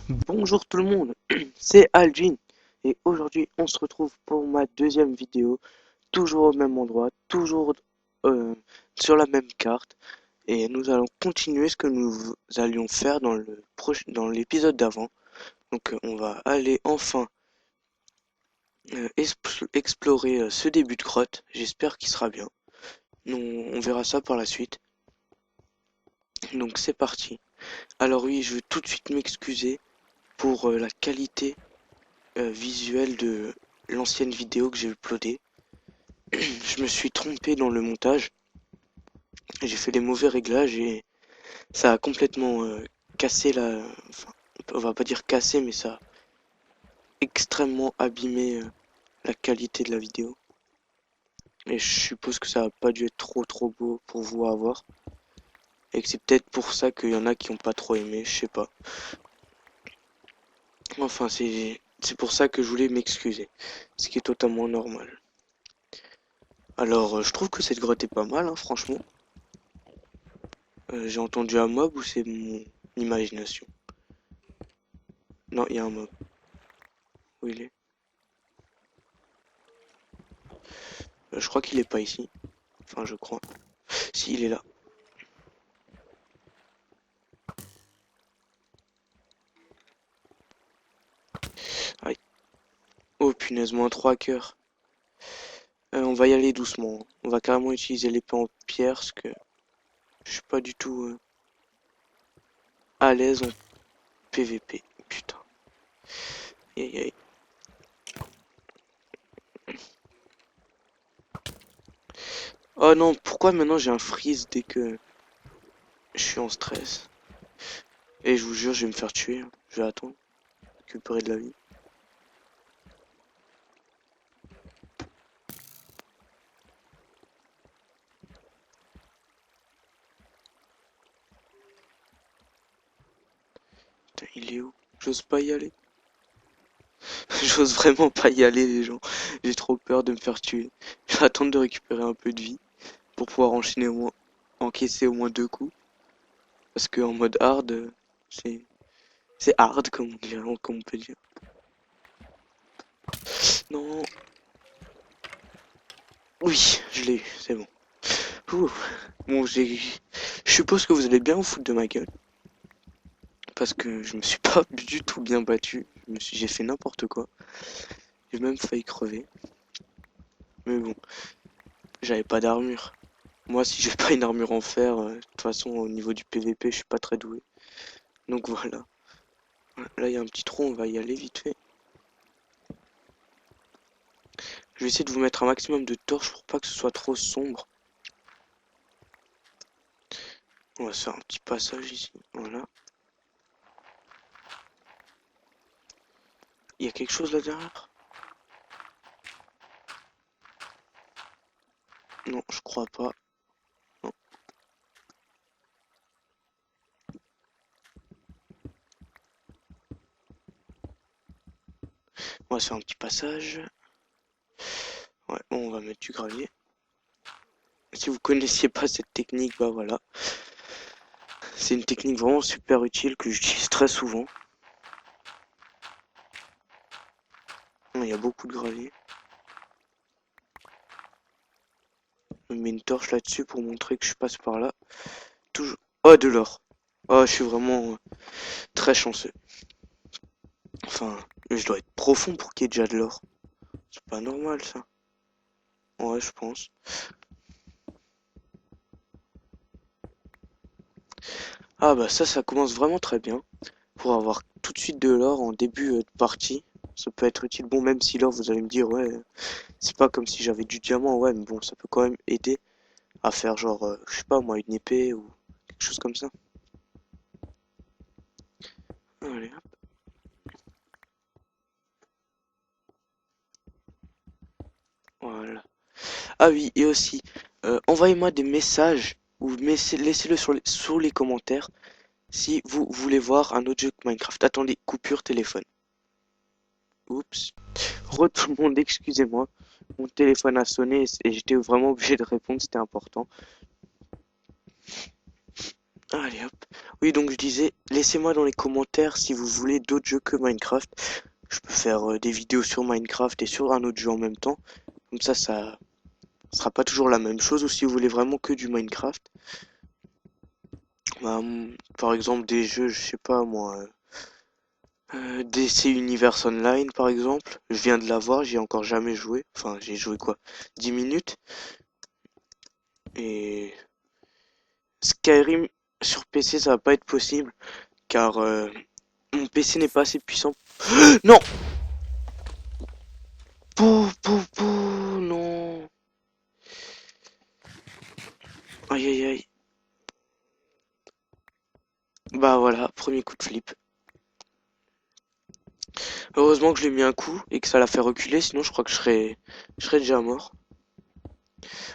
Bonjour tout le monde, c'est Algin et aujourd'hui on se retrouve pour ma deuxième vidéo, toujours au même endroit, toujours euh, sur la même carte et nous allons continuer ce que nous allions faire dans l'épisode d'avant. Donc on va aller enfin explorer ce début de grotte, j'espère qu'il sera bien. On verra ça par la suite. Donc c'est parti. Alors oui, je veux tout de suite m'excuser pour la qualité visuel de l'ancienne vidéo que j'ai uploadée. Je me suis trompé dans le montage. J'ai fait les mauvais réglages et ça a complètement cassé la... Enfin, on va pas dire cassé, mais ça a extrêmement abîmé la qualité de la vidéo. Et je suppose que ça a pas dû être trop beau pour vous à voir. Et que c'est peut-être pour ça qu'il y en a qui ont pas trop aimé, je sais pas. Enfin, c'est pour ça que je voulais m'excuser. Ce qui est totalement normal. Alors, je trouve que cette grotte est pas mal, hein, franchement. J'ai entendu un mob ou c'est mon imagination? Non, il y a un mob. Où il est? Je crois qu'il est pas ici. Enfin, je crois. Si, il est là. Aïe. Oh punaise, moins 3 cœurs. On va y aller doucement. On va carrément utiliser l'épée en pierre parce que je suis pas du tout à l'aise en PVP. Putain. Aïe, aïe, aïe. Oh non, pourquoi maintenant j'ai un freeze dès que je suis en stress? Et je vous jure, je vais me faire tuer, hein. Je vais attendre. Récupérer de la vie. Putain, il est où? J'ose pas y aller. J'ose vraiment pas y aller, les gens. J'ai trop peur de me faire tuer. Je vais attendre de récupérer un peu de vie pour pouvoir enchaîner au moins, encaisser au moins 2 coups. Parce que en mode hard, c'est c'est hard comme on peut dire. Non, oui, je l'ai eu, c'est bon. Ouh. Bon, je suppose que vous allez bien vous foutre de ma gueule. Parce que je me suis pas du tout bien battu. J'ai fait n'importe quoi. J'ai même failli crever. Mais bon, j'avais pas d'armure. Moi, si j'ai pas une armure en fer, de toute façon, au niveau du PVP, je suis pas très doué. Donc voilà. Là, il y a un petit trou, on va y aller vite fait. Je vais essayer de vous mettre un maximum de torches pour pas que ce soit trop sombre. On va se faire un petit passage ici. Voilà. Il y a quelque chose là derrière? Non, je crois pas. Non. On va se faire un petit passage. Ouais, bon, on va mettre du gravier. Si vous connaissiez pas cette technique, bah voilà. C'est une technique vraiment super utile que j'utilise très souvent. Il y a beaucoup de gravier. Je mets une torche là-dessus pour montrer que je passe par là. Toujours. Oh, de l'or. Oh, je suis vraiment très chanceux. Enfin, je dois être profond pour qu'il y ait déjà de l'or. C'est pas normal ça. Ouais, je pense. Ah bah ça commence vraiment très bien. Pour avoir tout de suite de l'or en début de partie. Ça peut être utile. Bon, même si l'or, vous allez me dire, ouais, c'est pas comme si j'avais du diamant. Ouais, mais bon, ça peut quand même aider à faire genre, je sais pas moi, une épée ou quelque chose comme ça. Allez, hop, voilà. Ah oui, et aussi, envoyez-moi des messages ou laissez-le sous les commentaires si vous voulez voir un autre jeu que Minecraft. Attendez, coupure téléphone. Oups. Tout le monde, excusez-moi. Mon téléphone a sonné et j'étais vraiment obligé de répondre, c'était important. Allez hop. Oui, donc je disais, laissez-moi dans les commentaires si vous voulez d'autres jeux que Minecraft. Je peux faire des vidéos sur Minecraft et sur un autre jeu en même temps. Comme ça sera pas toujours la même chose. Ou si vous voulez vraiment que du Minecraft. Bah, par exemple des jeux, je sais pas moi, DC Universe Online par exemple. Je viens de l'avoir, j'y ai encore jamais joué. Enfin, j'ai joué quoi? 10 minutes. Et Skyrim sur PC, ça va pas être possible. Car mon PC n'est pas assez puissant. Non! Pou, pou, pou, non. Aïe, aïe, aïe. Bah voilà, premier coup de flip. Heureusement que je lui ai mis un coup et que ça l'a fait reculer, sinon je crois que je serais déjà mort.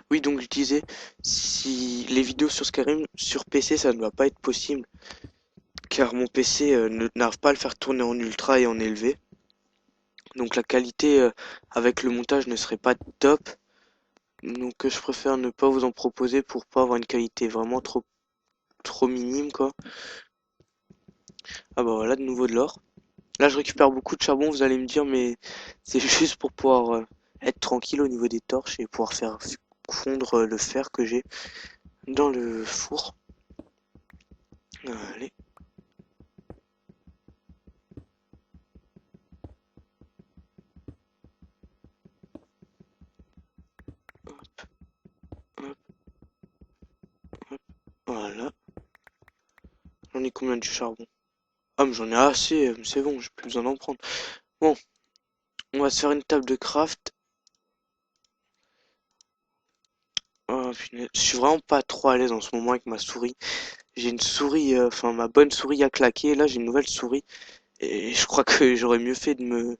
Oui, donc je disais, si les vidéos sur Skyrim sur PC, ça ne va pas être possible, car mon PC n'arrive pas à le faire tourner en ultra et en élevé. Donc la qualité avec le montage ne serait pas top. Donc je préfère ne pas vous en proposer pour pas avoir une qualité vraiment trop minime quoi. Ah bah voilà, de nouveau de l'or. Là je récupère beaucoup de charbon, vous allez me dire, mais c'est juste pour pouvoir être tranquille au niveau des torches et pouvoir faire fondre le fer que j'ai dans le four. Allez. Hop, hop, hop. Voilà. J'en ai combien de charbon? Ah mais j'en ai assez, c'est bon, j'ai plus besoin d'en prendre. Bon, on va se faire une table de craft. Oh, punaise. Je suis vraiment pas trop à l'aise en ce moment avec ma souris. J'ai une souris, enfin ma bonne souris a claqué, là j'ai une nouvelle souris. Et je crois que j'aurais mieux fait de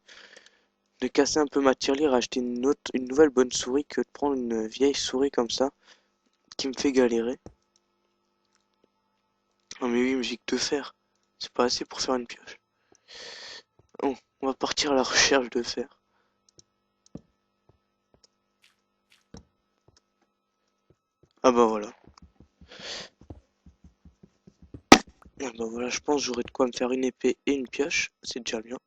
casser un peu ma tirelire, acheter une nouvelle bonne souris que de prendre une vieille souris comme ça, qui me fait galérer. Ah mais oui, mais j'ai que deux fers. C'est pas assez pour faire une pioche. Bon, on va partir à la recherche de fer. Ah bah voilà. Ah bah voilà, je pense que j'aurai de quoi me faire une épée et une pioche, c'est déjà bien.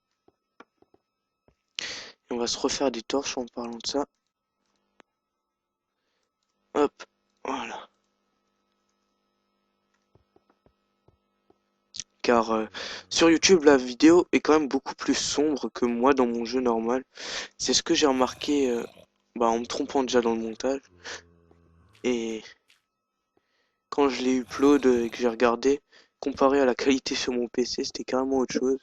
Et on va se refaire des torches en parlant de ça. Hop, voilà. Car sur YouTube, la vidéo est quand même beaucoup plus sombre que moi dans mon jeu normal. C'est ce que j'ai remarqué bah, en me trompant déjà dans le montage. Et quand je l'ai upload et que j'ai regardé, comparé à la qualité sur mon PC, c'était carrément autre chose.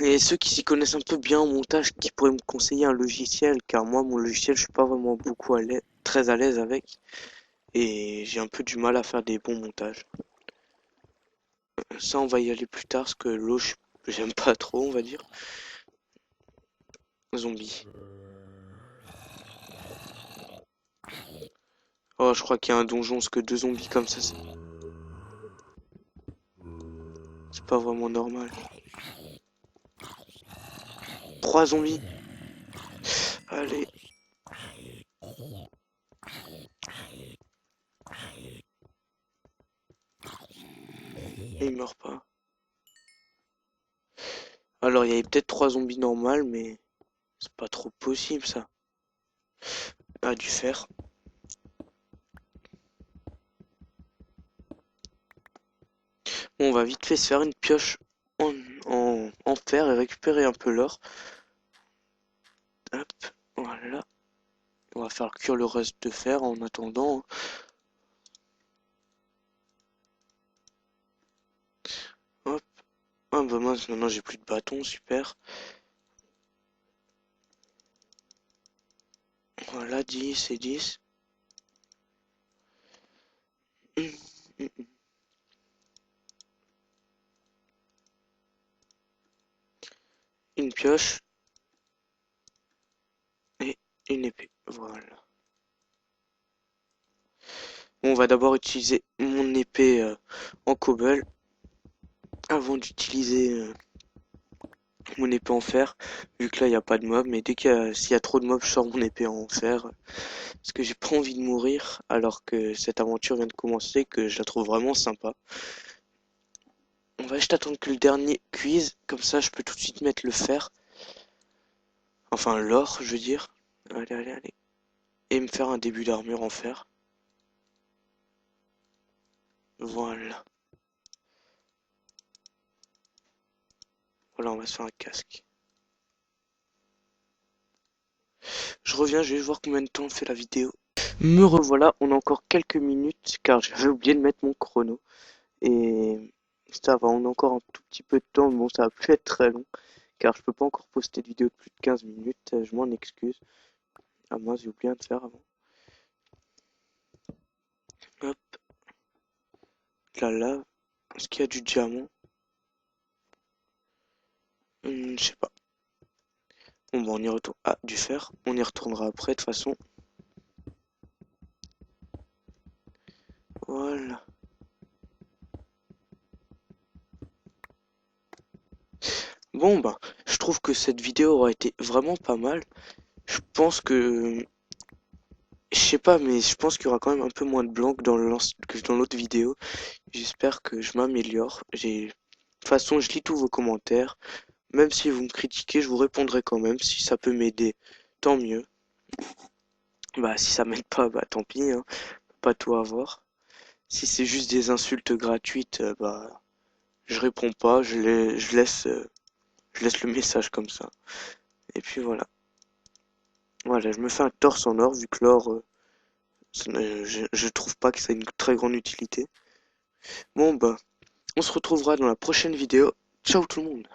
Et ceux qui s'y connaissent un peu bien en montage, qui pourraient me conseiller un logiciel, car moi, mon logiciel, je suis pas vraiment beaucoup très à l'aise avec. Et j'ai un peu du mal à faire des bons montages. Ça, on va y aller plus tard, parce que l'eau, j'aime pas trop, on va dire. Zombie. Oh, je crois qu'il y a un donjon, parce que deux zombies comme ça, c'est pas vraiment normal. Trois zombies. Allez. Et il meurt pas. Alors, il y avait peut-être trois zombies normales, mais c'est pas trop possible, ça. Ah, du fer. Bon, on va vite fait se faire une pioche en fer et récupérer un peu l'or. Hop, voilà. On va faire cuire le reste de fer en attendant. Hop. Ah bah mince, maintenant j'ai plus de bâton, super. Voilà, 10 et 10. Une pioche et une épée. Voilà. Bon, on va d'abord utiliser mon épée en cobble avant d'utiliser mon épée en fer, vu que là il n'y a pas de mobs, mais s'il y a trop de mobs, je sors mon épée en fer. Parce que j'ai pas envie de mourir, alors que cette aventure vient de commencer, que je la trouve vraiment sympa. On va juste attendre que le dernier cuise, comme ça je peux tout de suite mettre le fer. Enfin l'or, je veux dire. Allez, allez, allez. Et me faire un début d'armure en fer. Voilà. Voilà, on va se faire un casque. Je reviens, je vais voir combien de temps on fait la vidéo. Me revoilà, on a encore quelques minutes, car j'avais oublié de mettre mon chrono. Et ça va, on a encore un tout petit peu de temps, bon ça va plus être très long, car je peux pas encore poster de vidéo de plus de 15 minutes, je m'en excuse. Ah moi j'ai oublié de faire avant. Hop, la lave. Est-ce qu'il y a du diamant? Je sais pas. Bon bah on y retourne. Ah, du fer. On y retournera après de toute façon. Voilà. Bon bah, je trouve que cette vidéo aura été vraiment pas mal. Je pense que... Je sais pas, mais je pense qu'il y aura quand même un peu moins de blanc que dans l'autre vidéo. J'espère que je m'améliore. De toute façon, je lis tous vos commentaires. Même si vous me critiquez, je vous répondrai quand même. Si ça peut m'aider, tant mieux. Bah, si ça m'aide pas, bah tant pis, hein. Pas tout avoir. Si c'est juste des insultes gratuites, bah, je réponds pas, je laisse le message comme ça. Et puis voilà. Voilà, je me fais un torse en or, vu que l'or, je trouve pas que ça ait une très grande utilité. Bon, bah, on se retrouvera dans la prochaine vidéo. Ciao tout le monde!